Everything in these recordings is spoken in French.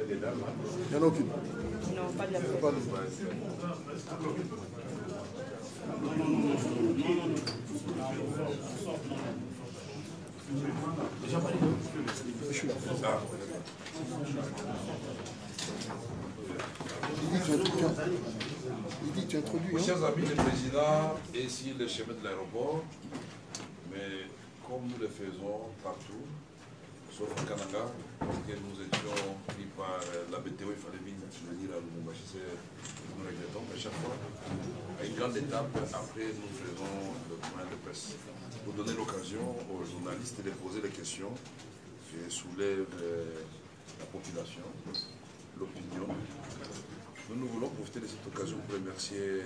Il n'y en a aucune. Non, pas de la Pas de... Je suis là. Il dit tu introduis. Chers amis, le président est sur le chemin de l'aéroport, mais comme nous le faisons partout, sauf au Canada, parce que nous étions pris par la BTO, il fallait venir à Lubumbashi, nous regrettons, mais chaque fois, à une grande étape, après nous faisons le point de presse, pour donner l'occasion aux journalistes de poser les questions qui soulèvent la population, l'opinion. Nous voulons profiter de cette occasion pour remercier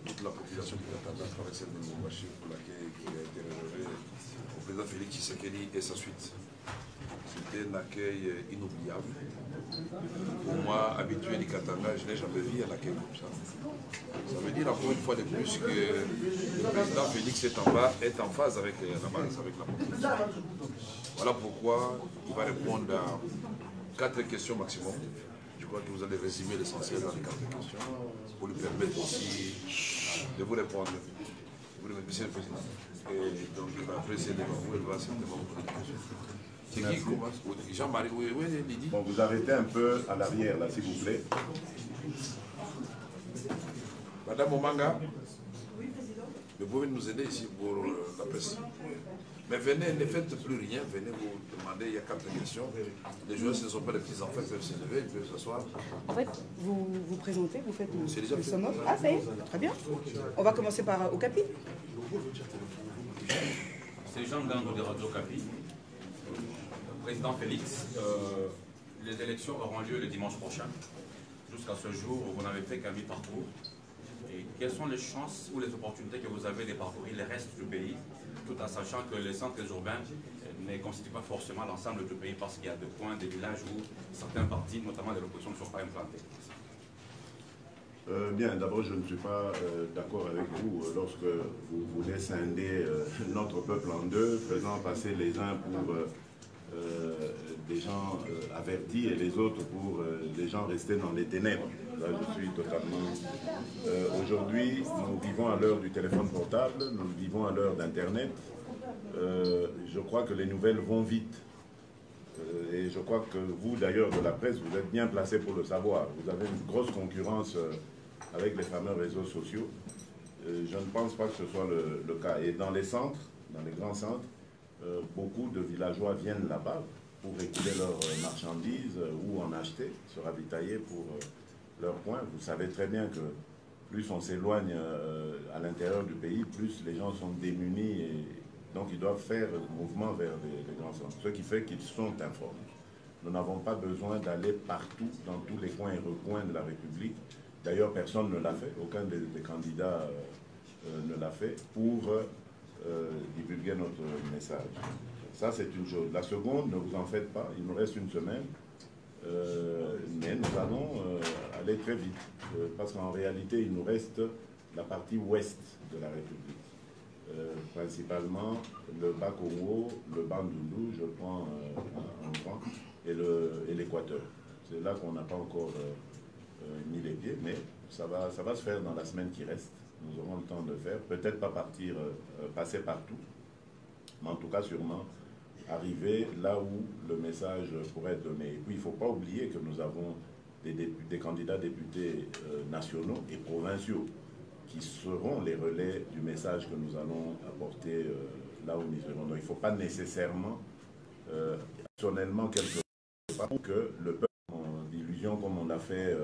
toute la population du Canada à travers celle de Lubumbashi pour l'accueil qui a été réservé au président Félix Tshisekedi et sa suite. C'était un accueil inoubliable. Pour moi, habitué du Katanga, je n'ai jamais vu un accueil comme ça. Ça veut dire encore une fois de plus que le président Félix est en phase avec la base, avec la population. Voilà pourquoi il va répondre à 4 questions maximum. Je crois que vous allez résumer l'essentiel dans les 4 questions pour lui permettre aussi de vous répondre. Monsieur le Président. Et donc, après, c'est devant vous, elle va certainement vous poser des questions. C'est qui commence? Jean-Marie, oui, Lydie. Bon, vous arrêtez un peu à l'arrière, là, s'il vous plaît. Madame Omanga, vous pouvez nous aider ici pour la presse. Mais venez, ne faites plus rien, venez vous demander, il y a 4 questions. Les joueurs, ce ne sont pas des petits-enfants, ils peuvent se lever, ils peuvent s'asseoir. En fait, vous vous présentez, vous faites le summum. Ah, ça y est, très bien. On va commencer par Okapi. C'est Jean Gango de Radio Okapi. Président Félix, les élections auront lieu le dimanche prochain. Jusqu'à ce jour, vous n'avez fait qu'un mi-parcours. Et quelles sont les chances ou les opportunités que vous avez de parcourir le reste du pays, tout en sachant que les centres urbains ne constituent pas forcément l'ensemble du pays parce qu'il y a des coins, des villages où certains partis, notamment de l'opposition, ne sont pas implantés. Bien, d'abord, je ne suis pas d'accord avec vous lorsque vous voulez scinder notre peuple en deux, faisant passer les uns pour des gens avertis et les autres pour des gens restés dans les ténèbres. Là, je suis totalement... Aujourd'hui, nous vivons à l'heure du téléphone portable, nous vivons à l'heure d'Internet. Je crois que les nouvelles vont vite. Et je crois que vous, d'ailleurs, de la presse, vous êtes bien placé pour le savoir. Vous avez une grosse concurrence avec les fameux réseaux sociaux. Je ne pense pas que ce soit le cas. Et dans les centres, dans les grands centres, beaucoup de villageois viennent là-bas pour écouler leurs marchandises ou en acheter, se ravitailler pour leurs points. Vous savez très bien que plus on s'éloigne à l'intérieur du pays, plus les gens sont démunis et donc ils doivent faire le mouvement vers les grands centres. Ce qui fait qu'ils sont informés. Nous n'avons pas besoin d'aller partout, dans tous les coins et recoins de la République. D'ailleurs, personne ne l'a fait, aucun des candidats ne l'a fait pour divulguer notre message. Ça, c'est une chose. La seconde, ne vous en faites pas, il nous reste une semaine, mais nous allons aller très vite, parce qu'en réalité, il nous reste la partie ouest de la République. Principalement le Bas-Congo, le Bandundu, je prends en grand, et l'Équateur. C'est là qu'on n'a pas encore mis les pieds, mais ça va se faire dans la semaine qui reste. Nous aurons le temps de le faire, peut-être pas passer partout, mais en tout cas sûrement arriver là où le message pourrait être donné. Et puis il ne faut pas oublier que nous avons des candidats députés nationaux et provinciaux qui seront les relais du message que nous allons apporter là où nous serons. Donc il ne faut pas nécessairement, personnellement, quelque part, que le peuple en d'illusion comme on l'a fait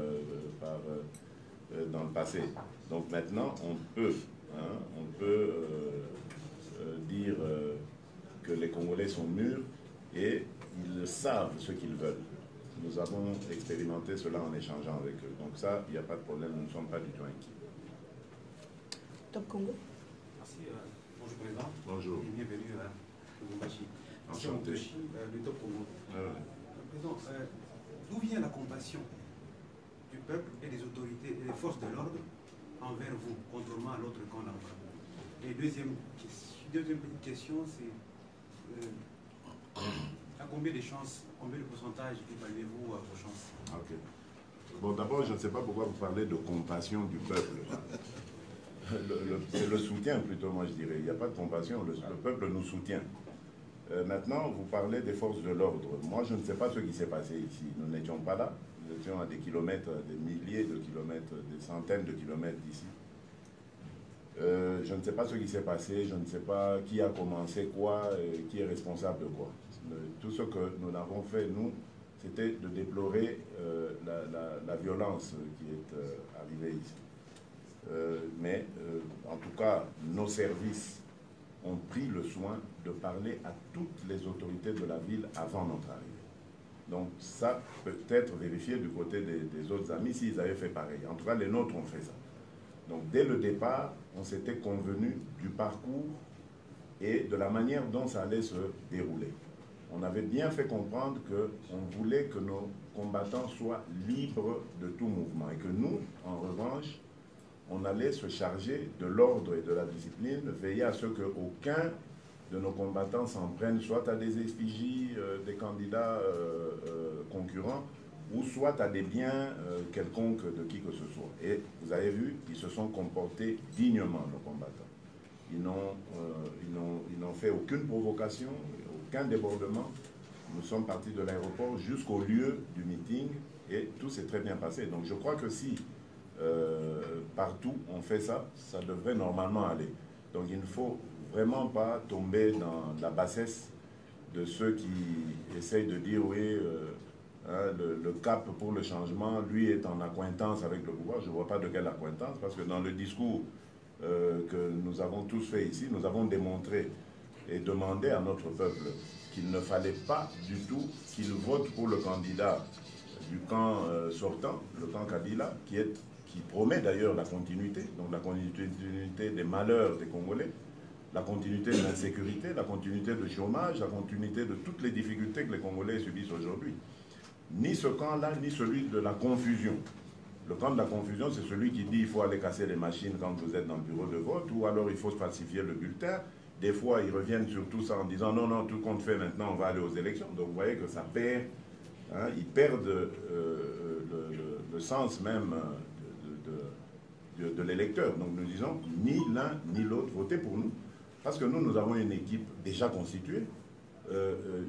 dans le passé. Donc maintenant, on peut dire que les Congolais sont mûrs et ils savent ce qu'ils veulent. Nous avons expérimenté cela en échangeant avec eux. Donc ça, il n'y a pas de problème, nous ne sommes pas du tout inquiets. Top Congo. Merci. Bonjour Président. Bonjour. Bienvenue à Lubumbashi. Enchanté. Le Top Congo. Président, d'où vient la compassion du peuple et des autorités et des forces de l'ordre envers vous, contrairement à l'autre camp là-bas? Et deuxième petite question, c'est À combien de chances, combien de pourcentage évaluez-vous vos chances? Ok. Bon, d'abord, je ne sais pas pourquoi vous parlez de compassion du peuple. C'est le soutien plutôt, moi je dirais. Il n'y a pas de compassion, le peuple nous soutient. Maintenant, vous parlez des forces de l'ordre. Moi, je ne sais pas ce qui s'est passé ici. Nous n'étions pas là. Nous étions à des kilomètres, des milliers de kilomètres, des centaines de kilomètres d'ici. Je ne sais pas ce qui s'est passé, je ne sais pas qui a commencé quoi, qui est responsable de quoi. Tout ce que nous avons fait, nous, c'était de déplorer la violence qui est arrivée ici. Mais, en tout cas, nos services ont pris le soin de parler à toutes les autorités de la ville avant notre arrivée. Donc ça peut être vérifié du côté des autres amis s'ils avaient fait pareil. En tout cas, les nôtres ont fait ça. Donc dès le départ, on s'était convenu du parcours et de la manière dont ça allait se dérouler. On avait bien fait comprendre qu'on voulait que nos combattants soient libres de tout mouvement et que nous, en revanche, on allait se charger de l'ordre et de la discipline, veiller à ce qu'aucun de nos combattants s'en prenne soit à des effigies des candidats concurrents ou soit à des biens quelconques de qui que ce soit. Et vous avez vu, ils se sont comportés dignement, nos combattants. Ils n'ont fait aucune provocation, aucun débordement. Nous sommes partis de l'aéroport jusqu'au lieu du meeting et tout s'est très bien passé. Donc je crois que si partout on fait ça, ça devrait normalement aller. Donc il ne faut vraiment pas tomber dans la bassesse de ceux qui essayent de dire oui, le cap pour le changement, lui est en accointance avec le pouvoir. Je ne vois pas de quelle accointance, parce que dans le discours que nous avons tous fait ici, nous avons démontré et demandé à notre peuple qu'il ne fallait pas du tout qu'il vote pour le candidat du camp sortant, le camp Kabila, qui promet d'ailleurs la continuité, donc la continuité des malheurs des Congolais, la continuité de l'insécurité, la continuité du chômage, la continuité de toutes les difficultés que les Congolais subissent aujourd'hui. Ni ce camp-là, ni celui de la confusion. Le camp de la confusion, c'est celui qui dit qu'il faut aller casser les machines quand vous êtes dans le bureau de vote, ou alors il faut falsifier le bulletin. Des fois, ils reviennent sur tout ça en disant non, non, tout compte fait, maintenant on va aller aux élections. Donc vous voyez que ça perd, hein, ils perdent le sens même de l'électeur. Donc nous disons, ni l'un ni l'autre, votez pour nous. Parce que nous avons une équipe déjà constituée.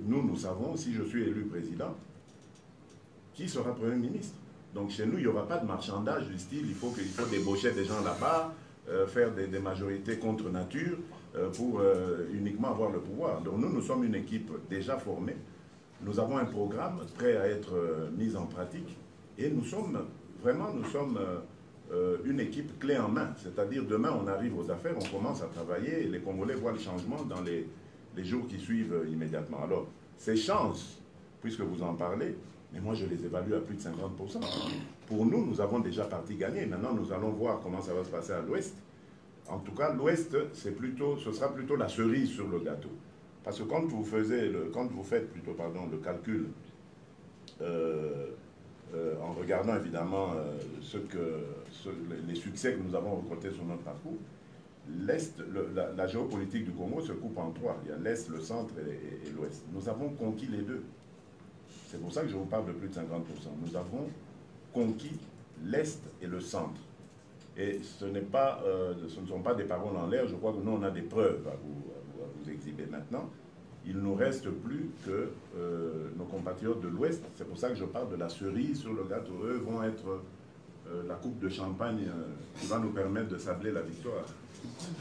Nous savons, si je suis élu président, qui sera Premier ministre. Donc chez nous, il n'y aura pas de marchandage du style, il faut débaucher des gens là-bas, faire des majorités contre nature pour uniquement avoir le pouvoir. Donc nous sommes une équipe déjà formée. Nous avons un programme prêt à être mis en pratique. Et nous sommes une équipe clé en main. C'est-à-dire, demain, on arrive aux affaires, on commence à travailler et les Congolais voient le changement dans les jours qui suivent immédiatement. Alors, ces chances, puisque vous en parlez, mais moi, je les évalue à plus de 50%. Pour nous, nous avons déjà partie gagnée. Maintenant, nous allons voir comment ça va se passer à l'Ouest. En tout cas, l'Ouest, ce sera plutôt la cerise sur le gâteau. Parce que quand vous faites le calcul en regardant évidemment les succès que nous avons rencontrés sur notre parcours, l'Est, la géopolitique du Congo se coupe en trois. Il y a l'Est, le centre et l'Ouest. Nous avons conquis les deux. C'est pour ça que je vous parle de plus de 50%. Nous avons conquis l'Est et le centre. Et ce ne sont pas des paroles en l'air. Je crois que nous, on a des preuves à vous exhiber maintenant. Il ne nous reste plus que nos compatriotes de l'Ouest. C'est pour ça que je parle de la cerise sur le gâteau. Eux vont être la coupe de champagne qui va nous permettre de sabler la victoire.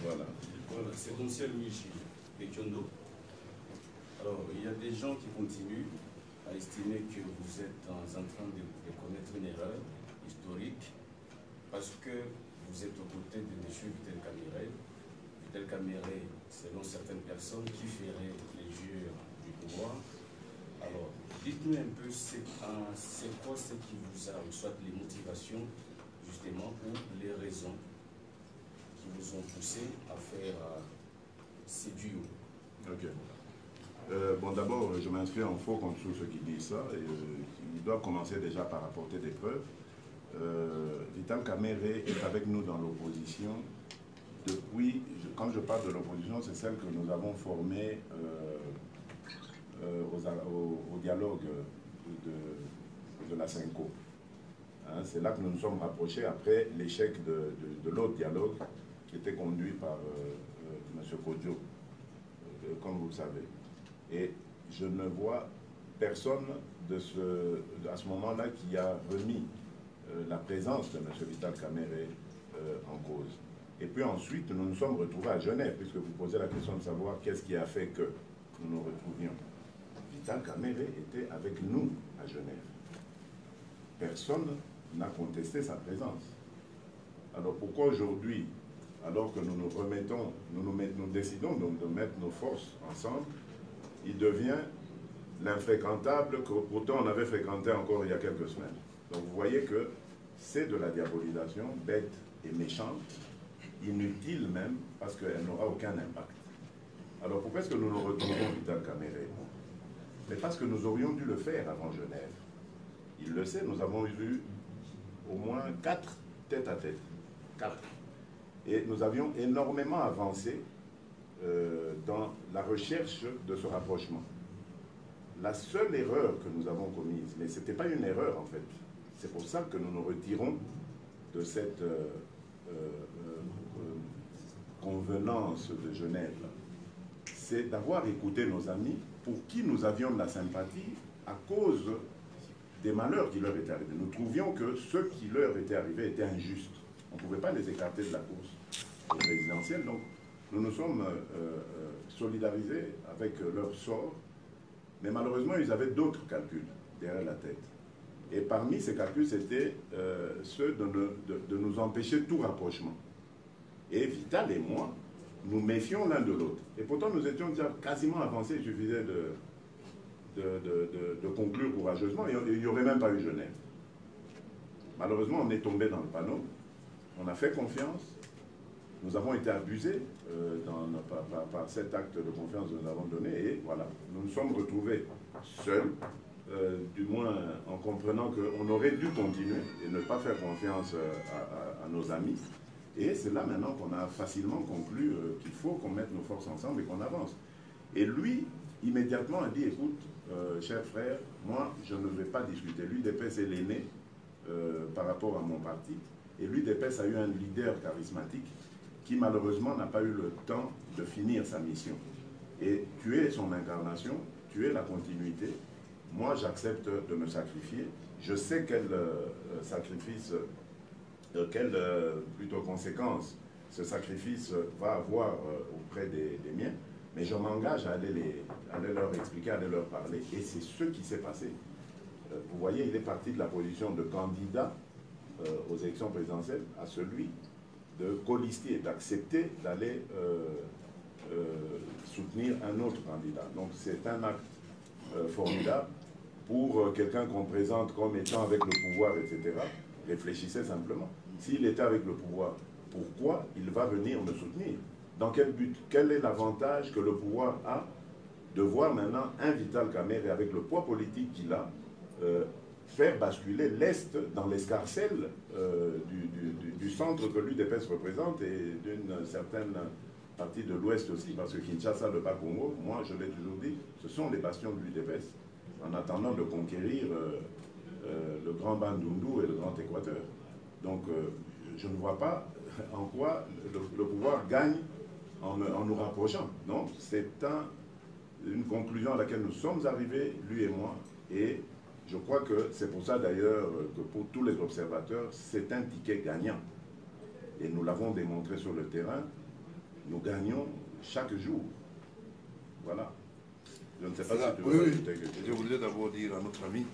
Voilà. Voilà, c'est Monsieur Louis de Kyondo. Alors, il y a des gens qui continuent à estimer que vous êtes en train de commettre une erreur historique parce que vous êtes aux côtés de M. Vital Kamerhe. Vital Kamerhe, selon certaines personnes, qui ferait les jeux du pouvoir. Alors, dites-nous un peu, c'est quoi ce qui vous a, soit les motivations, justement, ou les raisons qui vous ont poussé à faire ces duos. Ok. Bon, d'abord, je m'inscris en faux contre tous ceux qui disent ça. Ils doivent commencer déjà par apporter des preuves. Vital Kamerhe est avec nous dans l'opposition depuis, quand je parle de l'opposition, c'est celle que nous avons formée au dialogue de la Cinco. Hein, c'est là que nous nous sommes rapprochés après l'échec de l'autre dialogue qui était conduit par M. Kodjo, comme vous le savez. Et je ne vois personne à ce moment-là qui a remis la présence de M. Vital Kamerhe en cause. Et puis ensuite, nous nous sommes retrouvés à Genève, puisque vous posez la question de savoir qu'est-ce qui a fait que nous nous retrouvions. Vital Kamerhe était avec nous à Genève. Personne n'a contesté sa présence. Alors pourquoi aujourd'hui, alors que nous nous remettons, nous décidons donc de mettre nos forces ensemble, il devient l'infréquentable que pourtant on avait fréquenté encore il y a quelques semaines. Donc vous voyez que c'est de la diabolisation bête et méchante, inutile même, parce qu'elle n'aura aucun impact. Alors pourquoi est-ce que nous nous retrouvons Vital Kamerhe? Mais parce que nous aurions dû le faire avant Genève. Il le sait, nous avons eu au moins 4 tête-à-tête. 4. Et nous avions énormément avancé dans la recherche de ce rapprochement. La seule erreur que nous avons commise, mais ce n'était pas une erreur en fait, c'est pour ça que nous nous retirons de cette convenance de Genève, c'est d'avoir écouté nos amis pour qui nous avions de la sympathie à cause des malheurs qui leur étaient arrivés. Nous trouvions que ce qui leur était arrivé était injuste. On ne pouvait pas les écarter de la course présidentielle. Donc, nous nous sommes solidarisés avec leur sort. Mais malheureusement, ils avaient d'autres calculs derrière la tête. Et parmi ces calculs, c'était ceux de nous empêcher tout rapprochement. Et Vital et moi, nous méfions l'un de l'autre. Et pourtant, nous étions déjà quasiment avancés. Il suffisait de conclure courageusement. Et il n'y aurait même pas eu Genève. Malheureusement, on est tombé dans le panneau. On a fait confiance. Nous avons été abusés par cet acte de confiance que nous avons donné. Et voilà, nous nous sommes retrouvés seuls, du moins en comprenant qu'on aurait dû continuer et ne pas faire confiance à nos amis. Et c'est là maintenant qu'on a facilement conclu qu'il faut qu'on mette nos forces ensemble et qu'on avance. Et lui, immédiatement, a dit, écoute, cher frère, moi, je ne vais pas discuter. L'UDPS est l'aîné par rapport à mon parti. Et l'UDPS a eu un leader charismatique qui, malheureusement, n'a pas eu le temps de finir sa mission. Et tu es son incarnation, tu es la continuité. Moi, j'accepte de me sacrifier. Je sais quel sacrifice, quelle plutôt conséquence ce sacrifice va avoir auprès des miens, mais je m'engage à aller leur expliquer, à aller leur parler, et c'est ce qui s'est passé. Vous voyez, il est parti de la position de candidat aux élections présidentielles à celui de colistier, d'accepter d'aller soutenir un autre candidat. Donc c'est un acte formidable pour quelqu'un qu'on présente comme étant avec le pouvoir, etc. Réfléchissez simplement. S'il était avec le pouvoir, pourquoi il va venir me soutenir? Dans quel but? Quel est l'avantage que le pouvoir a de voir maintenant un Vital Kamerhe avec le poids politique qu'il a faire basculer l'Est dans l'escarcelle du centre que l'UDPS représente et d'une certaine partie de l'Ouest aussi, parce que Kinshasa, le Bas-Congo, moi je l'ai toujours dit, ce sont les bastions de l'UDPS, en attendant de conquérir le Grand Bandundu et le Grand Équateur. Donc je ne vois pas en quoi le pouvoir gagne en nous rapprochant. Non, c'est une conclusion à laquelle nous sommes arrivés, lui et moi, et je crois que c'est pour ça d'ailleurs que pour tous les observateurs, c'est un ticket gagnant. Et nous l'avons démontré sur le terrain, nous gagnons chaque jour. Voilà. Je ne sais pas si tu veux ajouter quelque chose. Je voulais d'abord dire à notre ami,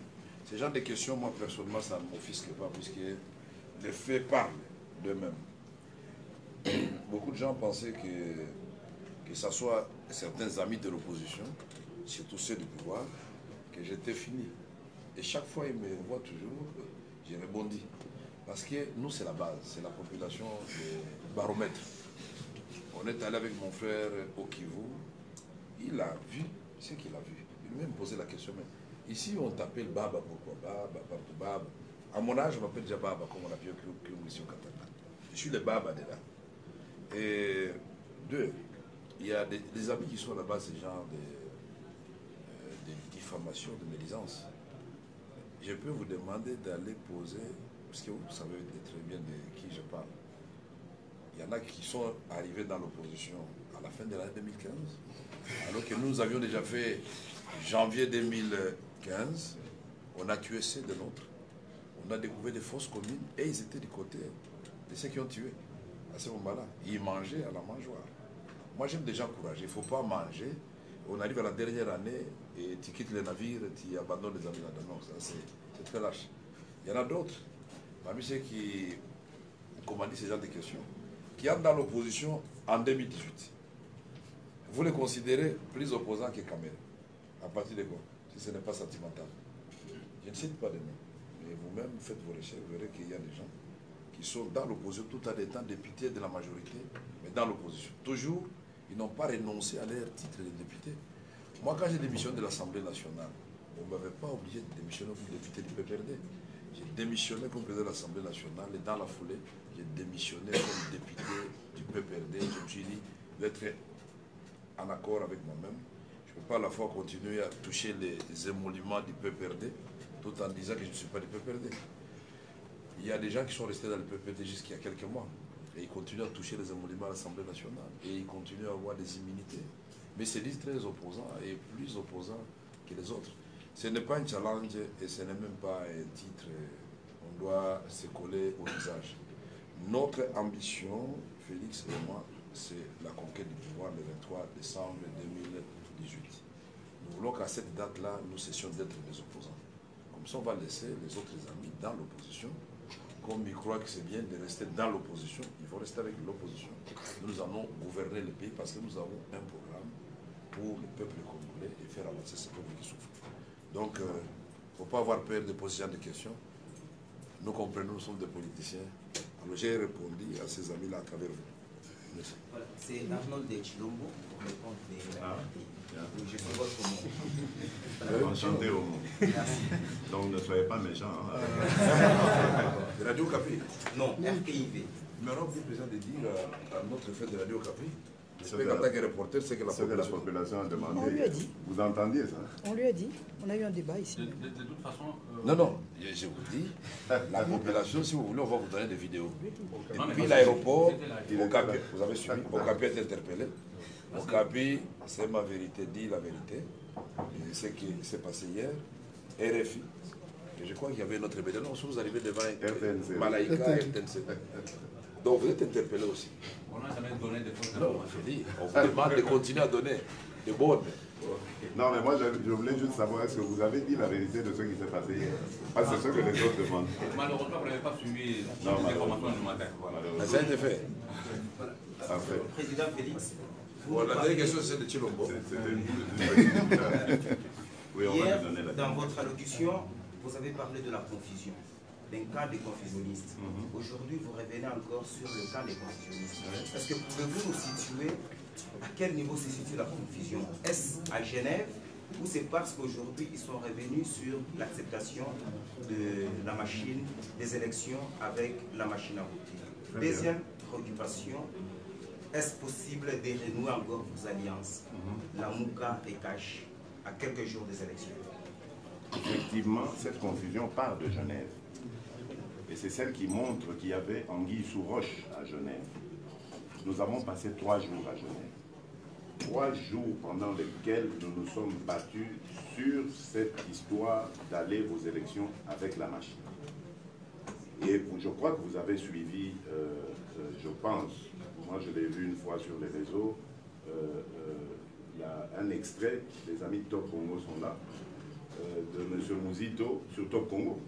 ce genre de questions, moi personnellement, ça ne m'offusque pas, puisque les faits parlent d'eux-mêmes. Beaucoup de gens pensaient que ce soit certains amis de l'opposition, surtout ceux du pouvoir, que j'étais fini. Et chaque fois, ils me voient toujours, j'ai rebondi. Parce que nous, c'est la base, c'est la population de baromètre. On est allé avec mon frère au Kivu, il a vu ce qu'il a vu. Il m'a même posé la question, mais ici on t'appelle Baba, pourquoi Baba? À mon âge, on m'appelle déjà Baba, comme on a vu ici au Katanga. Je suis le Baba de là. Et deux, il y a des amis qui sont là-bas, ces gens diffamation de médisance. Je peux vous demander d'aller poser, parce que vous savez très bien de qui je parle. Il y en a qui sont arrivés dans l'opposition à la fin de l'année 2015, alors que nous avions déjà fait janvier 2015, on a tué ceux de l'autre, on a découvert des fosses communes et ils étaient du côté de ceux qui ont tué. À ce moment-là, ils mangeaient à la mangeoire. Moi, j'aime déjà encourager. Il ne faut pas manger. On arrive à la dernière année et tu quittes le navire, tu abandonnes les amis là-dedans. Non, ça c'est très lâche. Il y en a d'autres, parmi ceux qui commandent ce genre de questions, qui entrent dans l'opposition en 2018. Vous les considérez plus opposants que Kamel. À partir de quoi? Si ce n'est pas sentimental. Je ne cite pas de nom. Mais vous-même, faites vos recherches, vous verrez qu'il y a des gens qui sont dans l'opposition tout en étant députés de la majorité, mais dans l'opposition. Toujours, ils n'ont pas renoncé à leur titre de député. Moi, quand j'ai démissionné de l'Assemblée nationale, on ne m'avait pas obligé de démissionner comme député du PPRD. J'ai démissionné comme président de l'Assemblée nationale et dans la foulée, j'ai démissionné comme député du PPRD. Je me suis dit, d'être en accord avec moi-même. Je ne peux pas à la fois continuer à toucher les émoluments du PPRD tout en disant que je ne suis pas du PPRD. Il y a des gens qui sont restés dans le PPRD jusqu'il y a quelques mois. Et ils continuent à toucher les émoluments à l'Assemblée nationale. Et ils continuent à avoir des immunités. Mais c'est dit très opposants et plus opposants que les autres. Ce n'est pas un challenge et ce n'est même pas un titre. On doit se coller au visage. Notre ambition, Félix et moi, c'est la conquête du pouvoir le 23 décembre 2018. Nous voulons qu'à cette date-là, nous cessions d'être des opposants. Comme ça, on va laisser les autres amis dans l'opposition. Comme ils croient que c'est bien de rester dans l'opposition, il faut rester avec l'opposition. Nous allons gouverner le pays parce que nous avons un programme pour le peuple congolais et faire avancer ce peuple qui souffre. Donc, il ne faut pas avoir peur de poser des questions. Nous comprenons, nous sommes des politiciens. Alors, j'ai répondu à ces amis-là à travers vous. Merci. Voilà, c'est Arnold de Chilombo pour le compte de la RFI. Je fais votre nom. Enchanté au monde. Merci. Donc ne soyez pas méchants. De Radio Okapi. Non, RPIV. Mais on a oublié président de dire à notre fête de Radio Okapi, Ce en tant que reporter, c'est que la population a demandé. On lui a dit. Vous entendiez ça? On lui a dit. On a eu un débat ici. De toute façon... Non, non, je vous dis, la population, si vous voulez, on va vous donner des vidéos. Non, mais Depuis l'aéroport, c'était Okapi, vous avez suivi, Okapi est interpellé. Okapi, c'est ma vérité, dit la vérité. Et ce qui s'est passé hier, RFI. Et je crois qu'il y avait notre média. Non, si vous arrivez devant RTNC. Malaïka, RTNC. Donc vous êtes interpellé aussi. On n'a jamais donné de fausses Non, informations. je dis, on vous demande de continuer à donner de bonnes. Non, mais moi, je voulais juste savoir, est-ce que vous avez dit la vérité de ce qui s'est passé hier? Parce que c'est ce que les autres demandent. Malheureusement, vous n'avez pas suivi Non, les informations du matin. Voilà. Mais ça a été fait. Parfait. Président Félix, Bon, la dernière question, c'est de Chilombo. C'était une... Oui, on va hier, lui donner la dans votre allocution, vous avez parlé de la confusion, d'un camp des confusionnistes. Aujourd'hui, vous revenez encore sur le camp des confusionnistes. Est-ce que pouvez-vous nous situer à quel niveau se situe la confusion? Est-ce à Genève ou c'est parce qu'aujourd'hui, ils sont revenus sur l'acceptation de la machine des élections avec la machine à voter? Deuxième préoccupation, est-ce possible de renouer encore vos alliances, la Mouka et Cash, à quelques jours des élections? Effectivement, cette confusion part de Genève. Et c'est celle qui montre qu'il y avait anguille sous roche à Genève. Nous avons passé 3 jours à Genève. 3 jours pendant lesquels nous nous sommes battus sur cette histoire d'aller aux élections avec la machine. Et je crois que vous avez suivi, je pense, moi je l'ai vu une fois sur les réseaux, il y a un extrait, les amis de Top Congo sont là, de M. Mouzito sur Top Congo.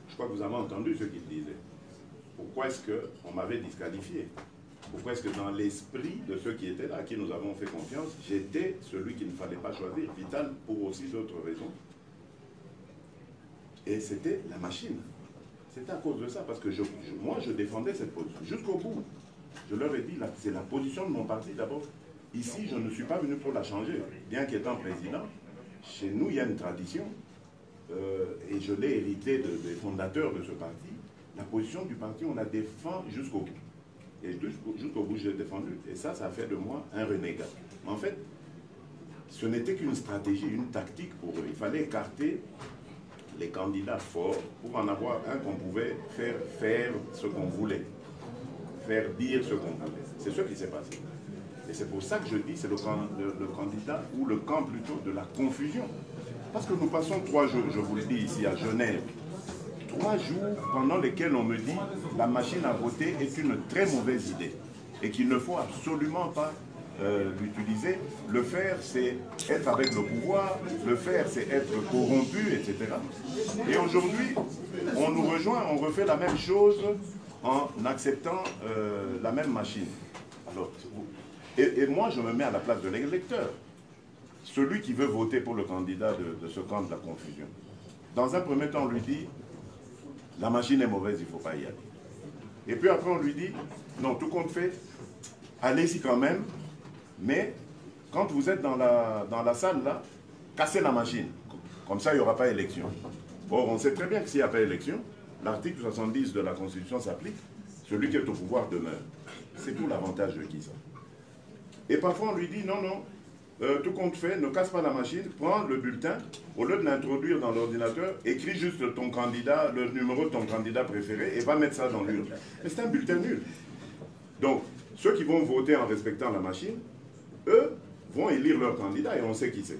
Je crois que vous avez entendu ce qu'il disait. Pourquoi est-ce qu'on m'avait disqualifié? Pourquoi est-ce que dans l'esprit de ceux qui étaient là, à qui nous avons fait confiance, j'étais celui qu'il ne fallait pas choisir, Vital, pour aussi d'autres raisons. Et c'était la machine. C'était à cause de ça, parce que moi je défendais cette position jusqu'au bout. Je leur ai dit, c'est la position de mon parti d'abord. Ici, je ne suis pas venu pour la changer. Bien qu'étant président, chez nous, il y a une tradition, et je l'ai hérité des fondateurs de ce parti. La position du parti, on la défend jusqu'au bout. Et jusqu'au bout, je l'ai défendu. Et ça a fait de moi un renégat. En fait, ce n'était qu'une stratégie, une tactique pour eux. Il fallait écarter les candidats forts pour en avoir un qu'on pouvait faire ce qu'on voulait, faire dire ce qu'on voulait. C'est ce qui s'est passé. Et c'est pour ça que je dis c'est le candidat ou le camp plutôt de la confusion. Parce que nous passons 3 jours, je vous le dis ici à Genève, 3 jours pendant lesquels on me dit la machine à voter est une très mauvaise idée et qu'il ne faut absolument pas l'utiliser. Le faire, c'est être avec le pouvoir, le faire, c'est être corrompu, etc. Et aujourd'hui, on nous rejoint, on refait la même chose en acceptant la même machine. Alors, et moi, je me mets à la place de l'électeur, celui qui veut voter pour le candidat de ce camp de la confusion. Dans un premier temps, on lui dit, la machine est mauvaise, il ne faut pas y aller. Et puis après, on lui dit, non, tout compte fait, allez-y quand même, mais quand vous êtes dans la salle, là, cassez la machine. Comme ça, il n'y aura pas élection. Or, on sait très bien que s'il n'y a pas élection, l'article 70 de la Constitution s'applique, celui qui est au pouvoir demeure. C'est tout l'avantage de qui ça. Et parfois, on lui dit, non, non, tout compte fait, ne casse pas la machine, prends le bulletin, au lieu de l'introduire dans l'ordinateur, écris juste ton candidat, le numéro de ton candidat préféré, et va mettre ça dans l'urne. Mais c'est un bulletin nul. Donc, ceux qui vont voter en respectant la machine, eux, vont élire leur candidat, et on sait qui c'est.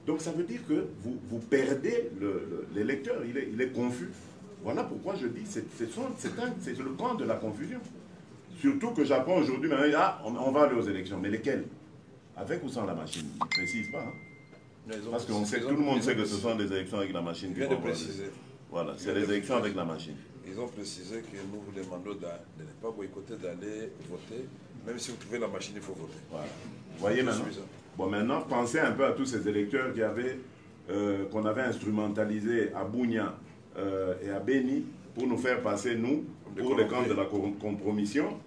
Donc, ça veut dire que vous perdez l'électeur, il est confus. Voilà pourquoi je dis, c'est le camp de la confusion. Surtout que j'apprends aujourd'hui, ah, on va aller aux élections. Mais lesquelles? Avec ou sans la machine? Ils ne précisent pas. Hein? Parce que tout le monde sait que ce sont des élections avec la machine. Ils viennent de préciser. Voilà, c'est les élections avec la machine. Ils ont précisé que nous vous demandons de ne pas boycotter, d'aller voter. Même si vous trouvez la machine, il faut voter. Voilà. Vous voyez maintenant? Bon, maintenant, pensez un peu à tous ces électeurs qu'on avait instrumentalisés à Bounia et à Beni pour nous faire passer, nous, pour les camps de la compromission,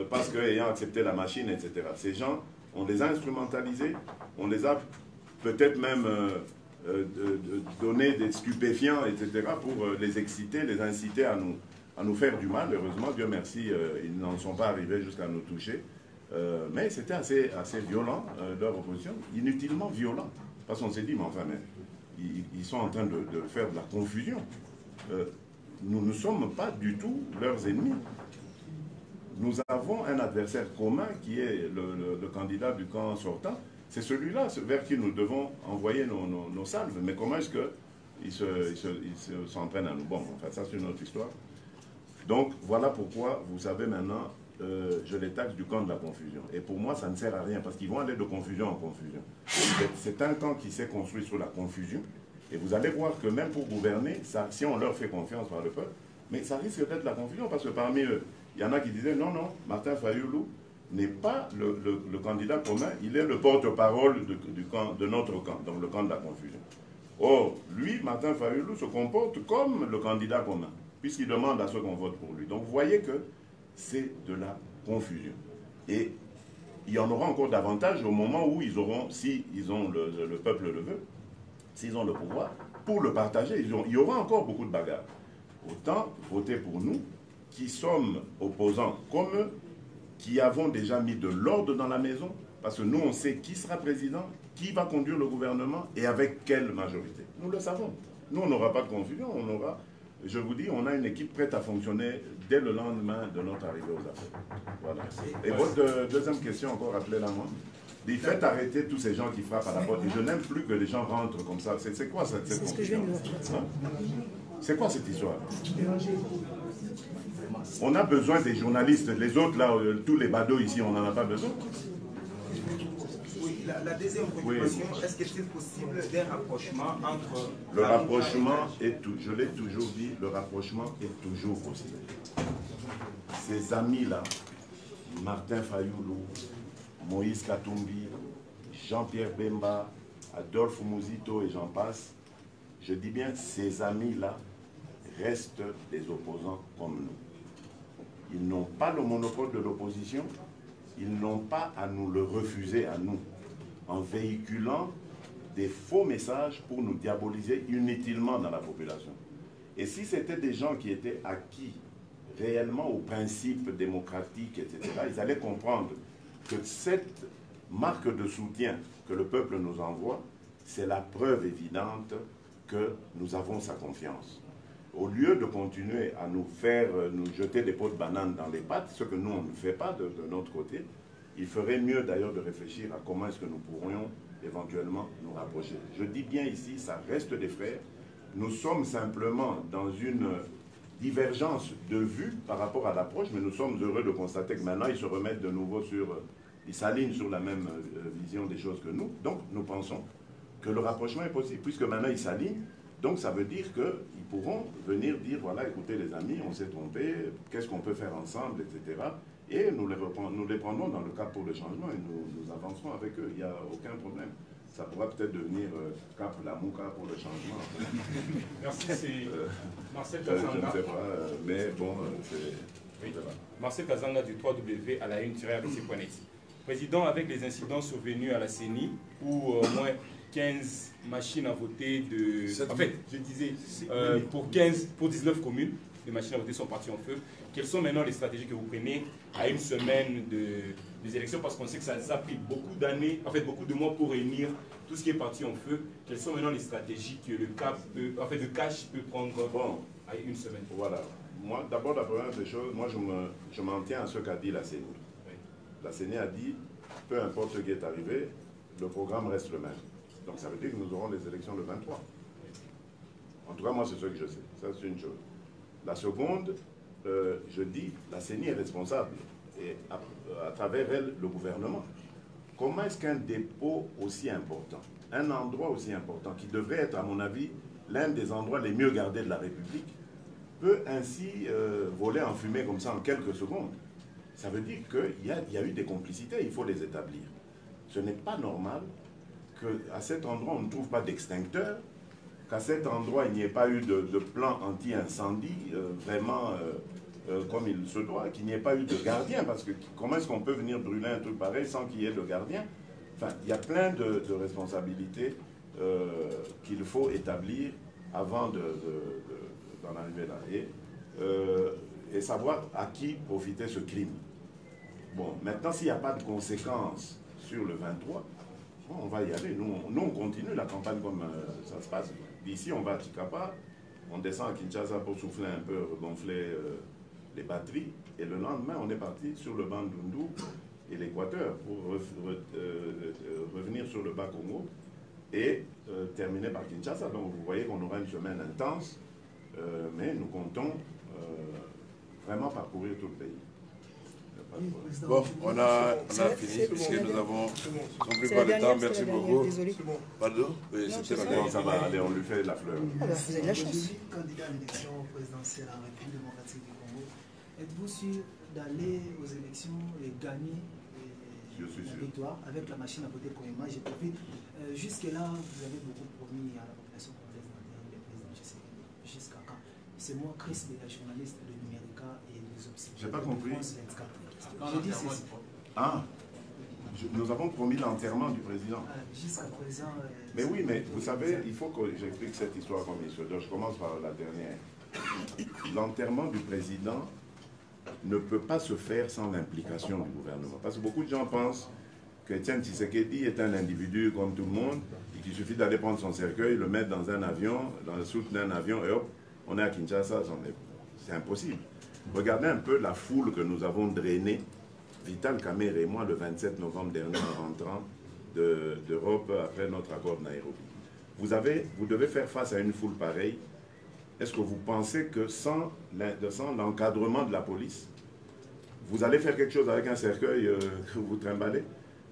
parce qu'ayant accepté la machine, etc. Ces gens, on les a instrumentalisés, on les a peut-être même donné des stupéfiants, etc., pour les exciter, les inciter à nous faire du mal. Heureusement, Dieu merci, ils n'en sont pas arrivés jusqu'à nous toucher. Mais c'était assez violent, leur opposition, inutilement violent. Parce qu'on s'est dit, mais enfin, ils sont en train de faire de la confusion. Nous ne sommes pas du tout leurs ennemis. Nous avons un adversaire commun qui est le candidat du camp sortant. C'est celui-là vers qui nous devons envoyer nos salves. Mais comment est-ce qu'ils s'en prennent à nous? Bon, enfin, ça c'est une autre histoire. Donc, voilà pourquoi, vous savez maintenant, je les taxe du camp de la confusion. Et pour moi, ça ne sert à rien, parce qu'ils vont aller de confusion en confusion. C'est un camp qui s'est construit sur la confusion. Et vous allez voir que même pour gouverner, si on leur fait confiance par le peuple, mais ça risque d'être la confusion, parce que parmi eux, il y en a qui disaient, non, non, Martin Fayoulou n'est pas le candidat commun, il est le porte-parole de notre camp, donc le camp de la confusion. Or, lui, Martin Fayoulou, se comporte comme le candidat commun, puisqu'il demande à ceux qu'on vote pour lui. Donc vous voyez que c'est de la confusion. Et il y en aura encore davantage au moment où ils auront, si le peuple le veut, s'ils ont le pouvoir, pour le partager. Il y aura encore beaucoup de bagarres. Autant voter pour nous, qui sommes opposants comme eux, qui avons déjà mis de l'ordre dans la maison, parce que nous, on sait qui sera président, qui va conduire le gouvernement et avec quelle majorité. Nous le savons. Nous, on n'aura pas de confusion, on aura, je vous dis, on a une équipe prête à fonctionner dès le lendemain de notre arrivée aux affaires. Voilà. Et votre deuxième question, encore rappelez-la moi. Faites arrêter tous ces gens qui frappent à la porte. Et je n'aime plus que les gens rentrent comme ça. C'est quoi cette C'est ce que je viens de dire. C'est quoi cette histoire? On a besoin des journalistes. Les autres, là, tous les badauds ici, on n'en a pas besoin. Oui, la deuxième préoccupation, est-ce que c'est possible d'un rapprochement entre... Le rapprochement est tout, je l'ai toujours dit, le rapprochement est toujours possible. Ces amis-là, Martin Fayoulou, Moïse Katumbi, Jean-Pierre Bemba, Adolphe Mouzito et j'en passe, je dis bien, ces amis-là restent des opposants comme nous. Ils n'ont pas le monopole de l'opposition, ils n'ont pas à nous le refuser à nous, en véhiculant des faux messages pour nous diaboliser inutilement dans la population. Et si c'était des gens qui étaient acquis réellement aux principes démocratiques, etc., ils allaient comprendre que cette marque de soutien que le peuple nous envoie, c'est la preuve évidente que nous avons sa confiance. Au lieu de continuer à nous jeter des pots de banane dans les pattes, ce que nous, on ne fait pas de notre côté, il ferait mieux d'ailleurs de réfléchir à comment est-ce que nous pourrions éventuellement nous rapprocher. Je dis bien ici, ça reste des frères. Nous sommes simplement dans une divergence de vue par rapport à l'approche, mais nous sommes heureux de constater que maintenant ils se remettent de nouveau ils s'alignent sur la même vision des choses que nous. Donc nous pensons que le rapprochement est possible, puisque maintenant ils s'alignent. Donc ça veut dire qu'ils pourront venir dire, voilà, écoutez les amis, on s'est trompé, qu'est-ce qu'on peut faire ensemble, etc. Et nous les prendrons dans le cadre pour le changement et nous avancerons avec eux, il n'y a aucun problème. Ça pourra peut-être devenir Cap la Mouka pour le changement. Merci, c'est Marcel Je ne Kazanga. sais pas, mais bon, c'est... Oui. Marcel Kazanga du 3W à la une-abc.net. Président, avec les incidents survenus à la CENI, où au moins 15 machines à voter En fait, je disais, pour 19 communes, les machines à voter sont parties en feu. Quelles sont maintenant les stratégies que vous prenez à une semaine des élections? Parce qu'on sait que ça a pris beaucoup d'années, en fait beaucoup de mois pour réunir tout ce qui est parti en feu. Quelles sont maintenant les stratégies que le cash peut prendre à une semaine? Voilà. Moi, d'abord, la première des choses, moi je m'en tiens à ce qu'a dit la CENI. Oui. La CENI a dit, peu importe ce qui est arrivé, le programme reste le même. Donc ça veut dire que nous aurons les élections le 23. En tout cas, moi, c'est ce que je sais. Ça, c'est une chose. La seconde, je dis, la CENI est responsable, et à travers elle, le gouvernement. Comment est-ce qu'un dépôt aussi important, un endroit aussi important, qui devrait être, à mon avis, l'un des endroits les mieux gardés de la République, peut ainsi voler en fumée comme ça en quelques secondes? Ça veut dire qu'il y a eu des complicités, il faut les établir. Ce n'est pas normal qu'à cet endroit, on ne trouve pas d'extincteur, qu'à cet endroit, il n'y ait pas eu de plan anti-incendie vraiment comme il se doit, qu'il n'y ait pas eu de gardien, parce que comment est-ce qu'on peut venir brûler un truc pareil sans qu'il y ait de gardien? Enfin, il y a plein de responsabilités qu'il faut établir avant d'en arriver là. Et savoir à qui profitait ce crime. Bon, maintenant, s'il n'y a pas de conséquences sur le 23, on va y aller. Nous, on continue la campagne comme ça se passe. D'ici, on va à Chikapa, on descend à Kinshasa pour souffler un peu, gonfler les batteries. Et le lendemain, on est parti sur le Bandundu et l'Équateur pour revenir sur le Bas-Congo et terminer par Kinshasa. Donc, vous voyez qu'on aura une semaine intense, mais nous comptons vraiment parcourir tout le pays. Bon, on a fini, puisque nous avons compris par le temps. Merci beaucoup. Pardon? Oui, c'était la dernière. Ça va aller, on lui fait la fleur. Ah bah, vous avez de la chance. Je suis candidat à l'élection présidentielle en République démocratique du Congo. Êtes-vous sûr d'aller aux élections et gagner la victoire avec la machine à voter premièrement? J'ai profité. Jusque-là, vous avez beaucoup promis à la population congolaise d'intérêt le président jusqu'à quand? C'est moi, Chris, la journaliste de Numérica et des Observateurs. J'ai pas compris. J'ai dit ceci. Ah, nous avons promis l'enterrement du président. Jusqu'à présent. Mais oui, mais vous savez, il faut que j'explique cette histoire comme il se doit. Je commence par la dernière. L'enterrement du président ne peut pas se faire sans l'implication du gouvernement. Parce que beaucoup de gens pensent que Etienne Tshisekedi est un individu comme tout le monde et qu'il suffit d'aller prendre son cercueil, le mettre dans un avion, dans le soute d'un avion et hop, on est à Kinshasa. C'est impossible. Regardez un peu la foule que nous avons drainée, Vital Kamerhe et moi, le 27 novembre dernier, en rentrant d'Europe après notre accord de Nairobi. Vous devez faire face à une foule pareille. Est-ce que vous pensez que sans l'encadrement de la police, vous allez faire quelque chose avec un cercueil que vous trimballez?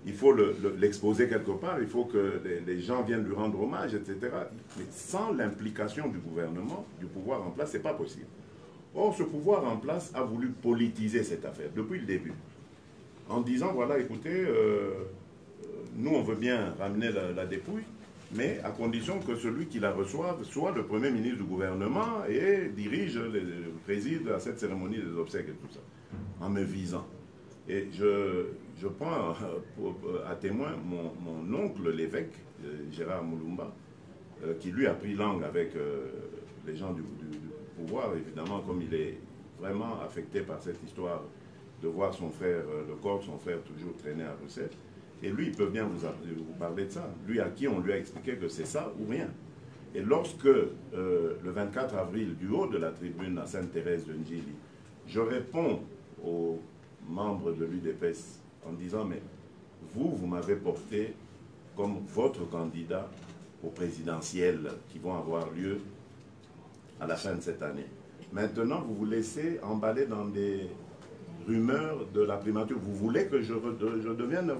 Il faut l'exposer quelque part, il faut que les gens viennent lui rendre hommage, etc. Mais sans l'implication du gouvernement, du pouvoir en place, ce n'est pas possible. Or, ce pouvoir en place a voulu politiser cette affaire depuis le début, en disant, voilà, écoutez, nous, on veut bien ramener la dépouille, mais à condition que celui qui la reçoive soit le Premier ministre du gouvernement et préside à cette cérémonie des obsèques et tout ça, en me visant. Et je prends à témoin mon oncle, l'évêque, Gérard Moulumba, qui lui a pris langue avec les gens du pouvoir, évidemment, comme il est vraiment affecté par cette histoire de voir son frère, le corps de son frère toujours traîner à Bruxelles. Et lui, il peut bien vous parler de ça. Lui à qui on lui a expliqué que c'est ça ou rien. Et lorsque, le 24 avril, du haut de la tribune à Sainte-Thérèse de Ndjili, je réponds aux membres de l'UDPS en disant, mais vous m'avez porté comme votre candidat aux présidentielles qui vont avoir lieu à la fin de cette année. Maintenant, vous vous laissez emballer dans des rumeurs de la primature. Vous voulez que je devienne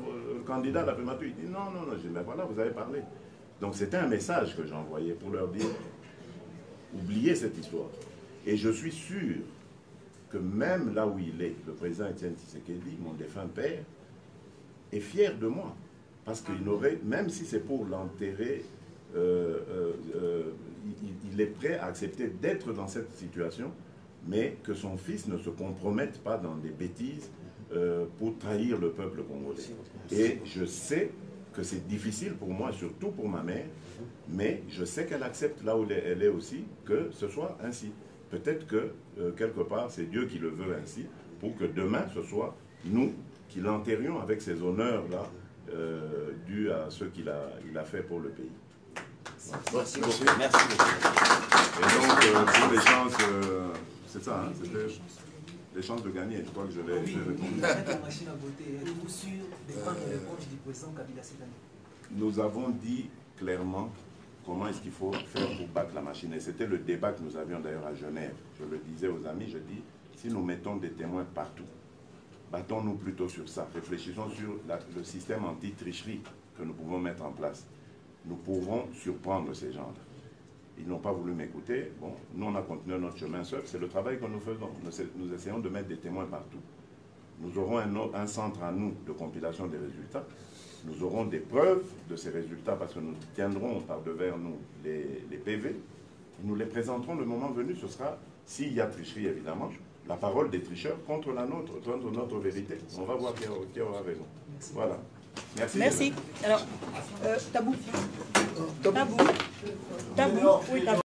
candidat à la primature? Il dit non, non, non. Je dis, mais voilà, vous avez parlé. Donc c'était un message que j'envoyais pour leur dire, oubliez cette histoire. Et je suis sûr que même là où il est, le président Étienne Tshisekedi, mon défunt père, est fier de moi. Parce qu'il aurait, même si c'est pour l'enterrer, il est prêt à accepter d'être dans cette situation, mais que son fils ne se compromette pas dans des bêtises pour trahir le peuple congolais. Et je sais que c'est difficile pour moi, surtout pour ma mère, mais je sais qu'elle accepte là où elle est aussi, que ce soit ainsi. Peut-être que, quelque part, c'est Dieu qui le veut ainsi, pour que demain, ce soit nous qui l'enterrions avec ces honneurs-là, dus à ce qu'il a fait pour le pays. Merci beaucoup. Merci beaucoup. Et donc, pour les chances, c'est ça, hein, c'était les chances de gagner, je crois que je l'ai répondu. Avec la machine à voter, êtes-vous sûr de prendre les poches du président Kabila cette année? Nous avons dit clairement comment est-ce qu'il faut faire pour battre la machine. Et c'était le débat que nous avions d'ailleurs à Genève. Je le disais aux amis, je dis, si nous mettons des témoins partout, battons-nous plutôt sur ça. Réfléchissons sur le système anti-tricherie que nous pouvons mettre en place. Nous pouvons surprendre ces gens-là. Ils n'ont pas voulu m'écouter. Bon, nous, on a continué notre chemin seul. C'est le travail que nous faisons. Nous essayons de mettre des témoins partout. Nous aurons un centre à nous de compilation des résultats. Nous aurons des preuves de ces résultats parce que nous tiendrons par devers nous les PV. Nous les présenterons le moment venu. Ce sera, s'il y a tricherie évidemment, la parole des tricheurs contre la nôtre, contre notre vérité. On va voir qui aura raison. Voilà. Merci. Merci. Alors, Tabou. Tabou. Oui, Tabou.